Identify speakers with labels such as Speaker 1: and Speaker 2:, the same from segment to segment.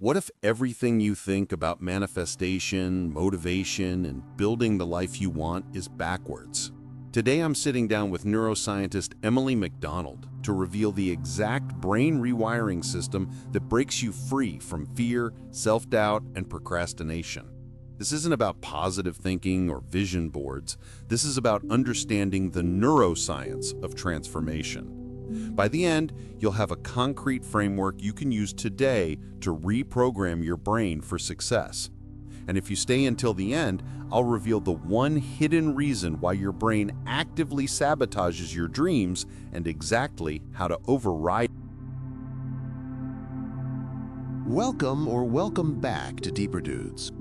Speaker 1: What if everything you think about manifestation, motivation, and building the life you want is backwards? Today I'm sitting down with neuroscientist Emily McDonald to reveal the exact brain rewiring system that breaks you free from fear, self-doubt, and procrastination. This isn't about positive thinking or vision boards. This is about understanding the neuroscience of transformation. By the end, you'll have a concrete framework you can use today to reprogram your brain for success. And if you stay until the end, I'll reveal the one hidden reason why your brain actively sabotages your dreams and exactly how to override.
Speaker 2: Welcome back to Deeper Dudes.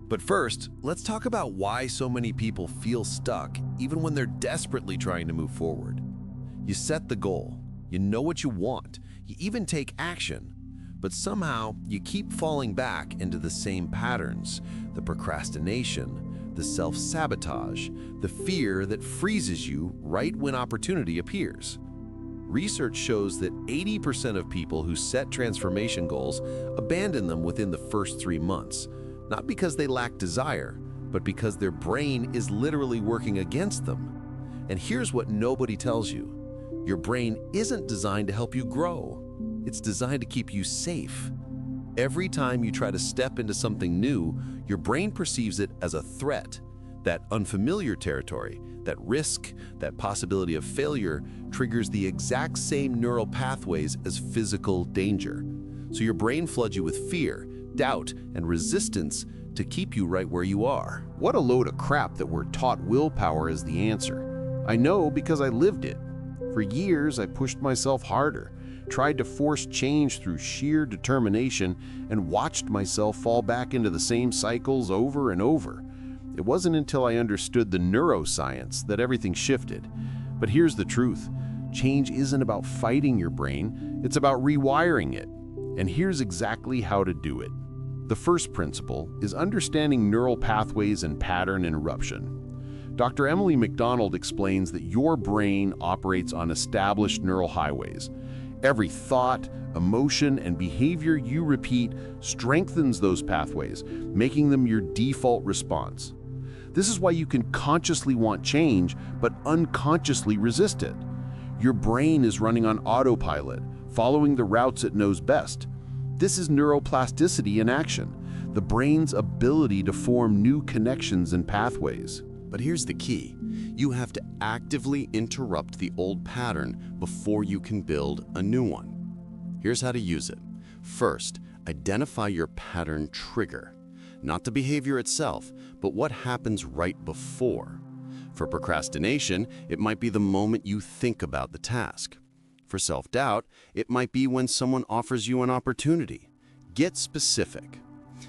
Speaker 2: But first, let's talk about why so many people feel stuck even when they're desperately trying to move forward. You set the goal, you know what you want, you even take action, but somehow you keep falling back into the same patterns, the procrastination, the self-sabotage, the fear that freezes you right when opportunity appears. Research shows that 80% of people who set transformation goals abandon them within the first 3 months. Not because they lack desire, but because their brain is literally working against them. And here's what nobody tells you. Your brain isn't designed to help you grow. It's designed to keep you safe. Every time you try to step into something new, your brain perceives it as a threat. That unfamiliar territory, that risk, that possibility of failure triggers the exact same neural pathways as physical danger. So your brain floods you with fear, doubt, and resistance to keep you right where you are.
Speaker 3: What a load of crap that we're taught willpower is the answer. I know because I lived it. For years, I pushed myself harder, tried to force change through sheer determination, and watched myself fall back into the same cycles over and over. It wasn't until I understood the neuroscience that everything shifted. But here's the truth. Change isn't about fighting your brain, it's about rewiring it. And here's exactly how to do it. The first principle is understanding neural pathways and pattern interruption. Dr. Emily McDonald explains that your brain operates on established neural highways. Every thought, emotion, and behavior you repeat strengthens those pathways, making them your default response. This is why you can consciously want change, but unconsciously resist it. Your brain is running on autopilot, following the routes it knows best. This is neuroplasticity in action, the brain's ability to form new connections and pathways.
Speaker 1: But here's the key. You have to actively interrupt the old pattern before you can build a new one. Here's how to use it. First, identify your pattern trigger. Not the behavior itself, but what happens right before. For procrastination, it might be the moment you think about the task. For self-doubt, it might be when someone offers you an opportunity. Get specific.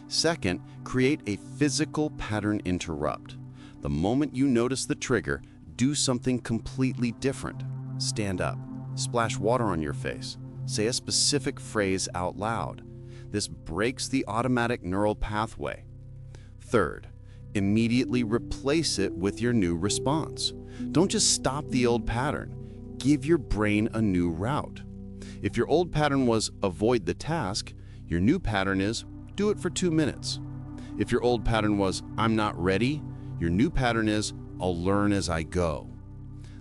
Speaker 1: Second, create a physical pattern interrupt. The moment you notice the trigger, do something completely different. Stand up, splash water on your face, say a specific phrase out loud. This breaks the automatic neural pathway. Third, immediately replace it with your new response. Don't just stop the old pattern. Give your brain a new route. If your old pattern was avoid the task, your new pattern is do it for 2 minutes. If your old pattern was I'm not ready, your new pattern is I'll learn as I go.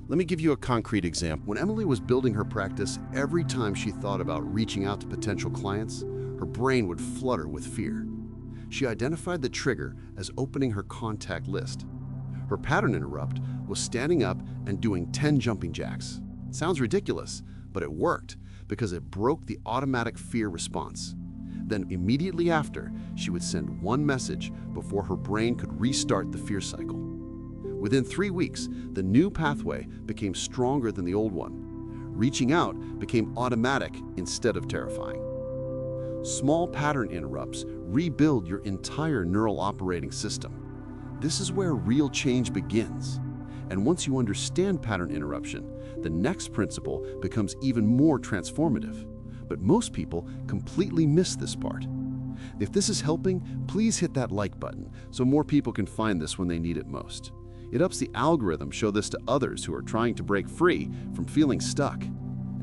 Speaker 1: Let me give you a concrete example.
Speaker 3: When Emily was building her practice, every time she thought about reaching out to potential clients, her brain would flutter with fear. She identified the trigger as opening her contact list. Her pattern interrupt was standing up and doing 10 jumping jacks. Sounds ridiculous, but it worked because it broke the automatic fear response. Then immediately after, she would send one message before her brain could restart the fear cycle. Within 3 weeks, the new pathway became stronger than the old one. Reaching out became automatic instead of terrifying. Small pattern interrupts rebuild your entire neural operating system. This is where real change begins. And once you understand pattern interruption, the next principle becomes even more transformative. But most people completely miss this part. If this is helping, please hit that like button so more people can find this when they need it most. It ups the algorithm show this to others who are trying to break free from feeling stuck.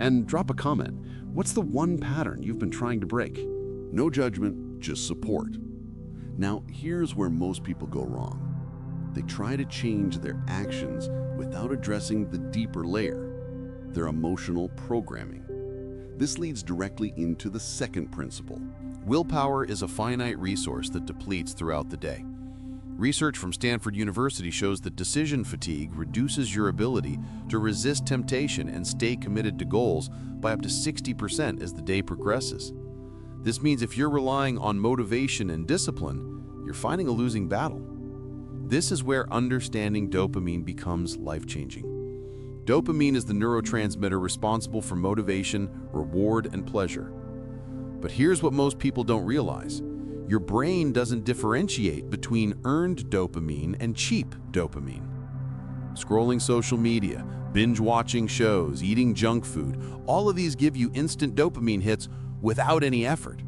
Speaker 3: And drop a comment. What's the one pattern you've been trying to break?
Speaker 1: No judgment, just support. Now, here's where most people go wrong. They try to change their actions without addressing the deeper layer, their emotional programming. This leads directly into the second principle.
Speaker 3: Willpower is a finite resource that depletes throughout the day. Research from Stanford University shows that decision fatigue reduces your ability to resist temptation and stay committed to goals by up to 60% as the day progresses. This means if you're relying on motivation and discipline, you're fighting a losing battle. This is where understanding dopamine becomes life-changing. Dopamine is the neurotransmitter responsible for motivation, reward, and pleasure. But here's what most people don't realize. Your brain doesn't differentiate between earned dopamine and cheap dopamine. Scrolling social media, binge-watching shows, eating junk food, all of these give you instant dopamine hits without any effort.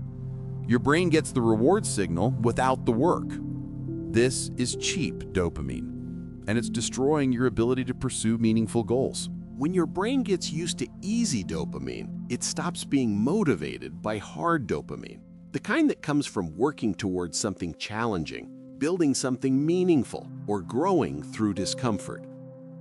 Speaker 3: Your brain gets the reward signal without the work. This is cheap dopamine, and it's destroying your ability to pursue meaningful goals.
Speaker 1: When your brain gets used to easy dopamine, it stops being motivated by hard dopamine, the kind that comes from working towards something challenging, building something meaningful, or growing through discomfort.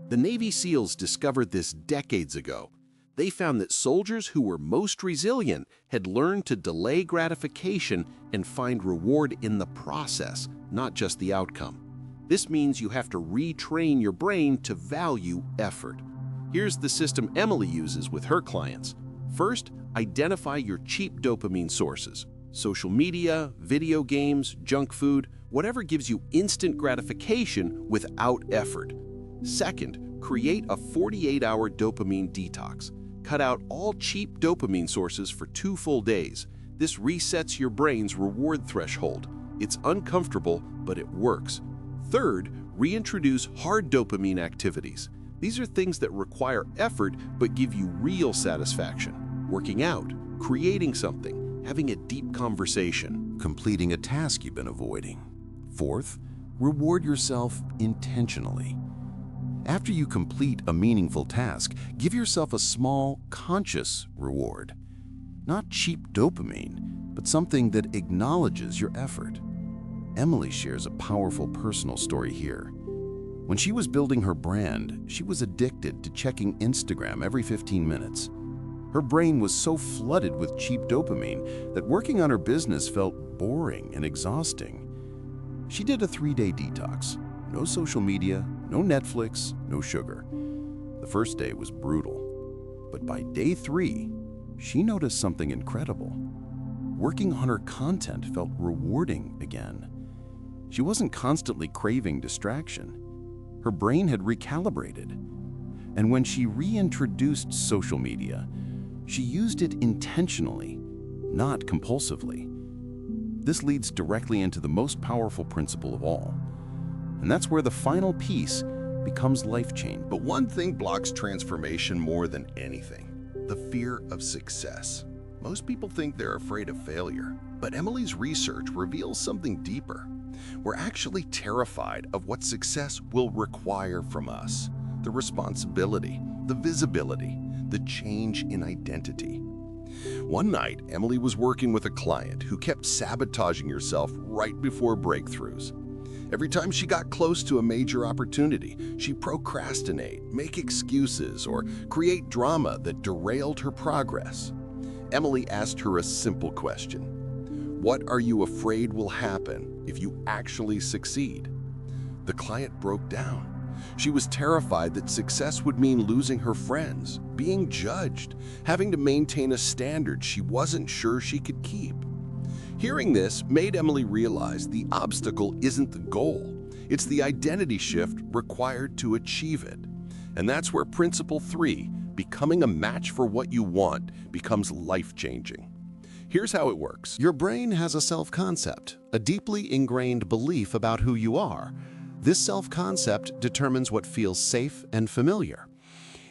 Speaker 1: The Navy SEALs discovered this decades ago. They found that soldiers who were most resilient had learned to delay gratification and find reward in the process, not just the outcome. This means you have to retrain your brain to value effort. Here's the system Emily uses with her clients. First, identify your cheap dopamine sources. Social media, video games, junk food, whatever gives you instant gratification without effort. Second, create a 48-hour dopamine detox. Cut out all cheap dopamine sources for 2 full days. This resets your brain's reward threshold. It's uncomfortable, but it works. Third, reintroduce hard dopamine activities. These are things that require effort but give you real satisfaction. Working out, creating something, having a deep conversation,
Speaker 3: Completing a task you've been avoiding. Fourth, reward yourself intentionally. After you complete a meaningful task, give yourself a small, conscious reward. Not cheap dopamine, but something that acknowledges your effort. Emily shares a powerful personal story here. When she was building her brand, she was addicted to checking Instagram every 15 minutes. Her brain was so flooded with cheap dopamine that working on her business felt boring and exhausting. She did a 3-day detox. No social media, no Netflix, no sugar. The first day was brutal. But by day 3, she noticed something incredible. Working on her content felt rewarding again. She wasn't constantly craving distraction. Her brain had recalibrated. And when she reintroduced social media, she used it intentionally, not compulsively. This leads directly into the most powerful principle of all. And that's where the final piece becomes life-changing.
Speaker 2: But one thing blocks transformation more than anything: the fear of success. Most people think they're afraid of failure, but Emily's research reveals something deeper. We're actually terrified of what success will require from us: the responsibility, the visibility, the change in identity. One night, Emily was working with a client who kept sabotaging herself right before breakthroughs. Every time she got close to a major opportunity, she'd procrastinate, make excuses, or create drama that derailed her progress. Emily asked her a simple question: what are you afraid will happen if you actually succeed? The client broke down. She was terrified that success would mean losing her friends, being judged, having to maintain a standard she wasn't sure she could keep. Hearing this made Emily realize the obstacle isn't the goal, it's the identity shift required to achieve it. And that's where Principle 3, becoming a match for what you want, becomes life-changing. Here's how it works.
Speaker 1: Your brain has a self-concept, a deeply ingrained belief about who you are. This self-concept determines what feels safe and familiar.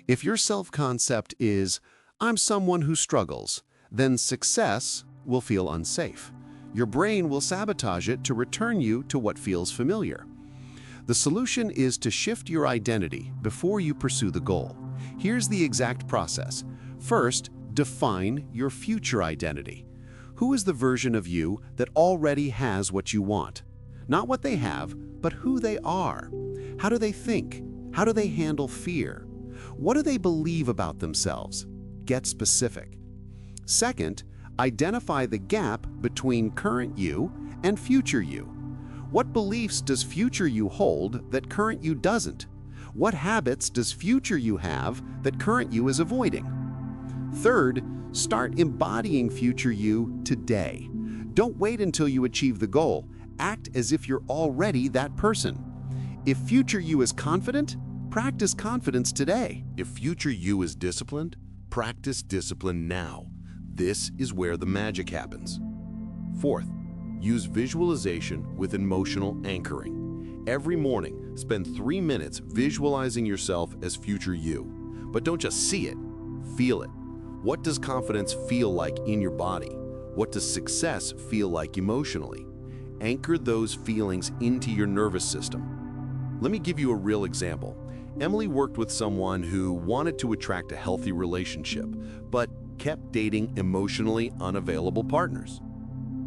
Speaker 1: If your self-concept is, "I'm someone who struggles," then success will feel unsafe. Your brain will sabotage it to return you to what feels familiar. The solution is to shift your identity before you pursue the goal. Here's the exact process. First, define your future identity. Who is the version of you that already has what you want? Not what they have, but who they are. How do they think? How do they handle fear? What do they believe about themselves? Get specific. Second, identify the gap between current you and future you. What beliefs does future you hold that current you doesn't? What habits does future you have that current you is avoiding? Third, start embodying future you today. Don't wait until you achieve the goal. Act as if you're already that person. If future you is confident, practice confidence today.
Speaker 2: If future you is disciplined, practice discipline now. This is where the magic happens. Fourth, use visualization with emotional anchoring. Every morning, spend 3 minutes visualizing yourself as future you. But don't just see it, feel it. What does confidence feel like in your body? What does success feel like emotionally? Anchor those feelings into your nervous system. Let me give you a real example. Emily worked with someone who wanted to attract a healthy relationship, but kept dating emotionally unavailable partners.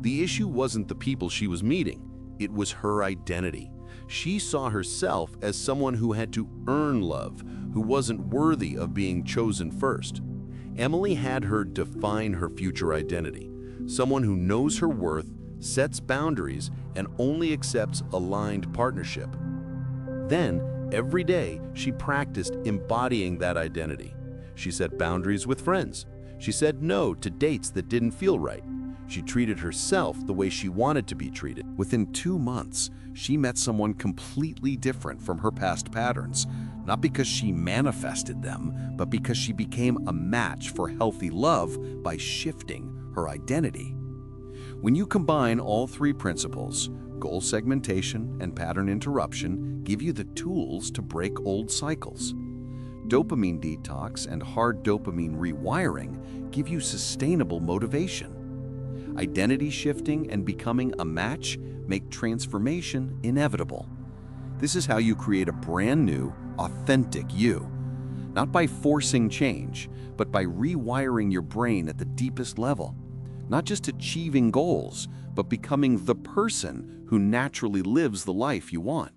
Speaker 2: The issue wasn't the people she was meeting, it was her identity. She saw herself as someone who had to earn love, who wasn't worthy of being chosen first. Emily had her define her future identity, someone who knows her worth, sets boundaries, and only accepts aligned partnership. Then, every day, she practiced embodying that identity. She set boundaries with friends. She said no to dates that didn't feel right. She treated herself the way she wanted to be treated.
Speaker 3: Within 2 months, she met someone completely different from her past patterns, not because she manifested them, but because she became a match for healthy love by shifting her identity. When you combine all 3 principles, goal segmentation and pattern interruption give you the tools to break old cycles. Dopamine detox and hard dopamine rewiring give you sustainable motivation. Identity shifting and becoming a match make transformation inevitable. This is how you create a brand new, authentic you. Not by forcing change, but by rewiring your brain at the deepest level. Not just achieving goals, but becoming the person who naturally lives the life you want.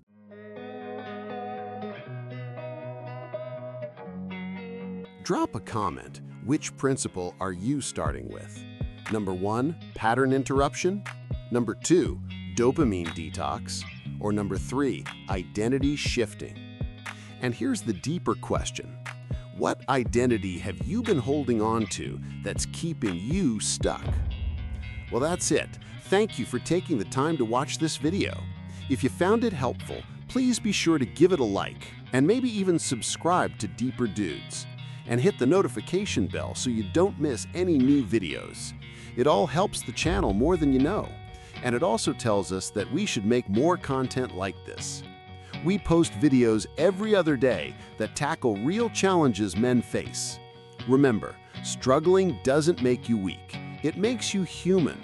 Speaker 1: Drop a comment. Which principle are you starting with? Number 1, pattern interruption. Number 2, dopamine detox. Or number 3, identity shifting. And here's the deeper question. What identity have you been holding on to that's keeping you stuck? Well, that's it. Thank you for taking the time to watch this video. If you found it helpful, please be sure to give it a like and maybe even subscribe to Deeper Dudes. And hit the notification bell so you don't miss any new videos. It all helps the channel more than you know. And it also tells us that we should make more content like this. We post videos every other day that tackle real challenges men face. Remember, struggling doesn't make you weak. It makes you human.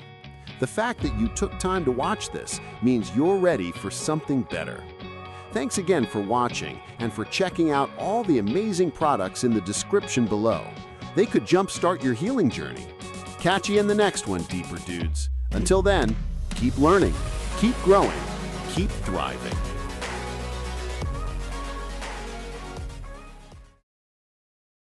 Speaker 1: The fact that you took time to watch this means you're ready for something better. Thanks again for watching and for checking out all the amazing products in the description below. They could jumpstart your healing journey. Catch you in the next one, Deeper Dudes. Until then, keep learning, keep growing, keep thriving.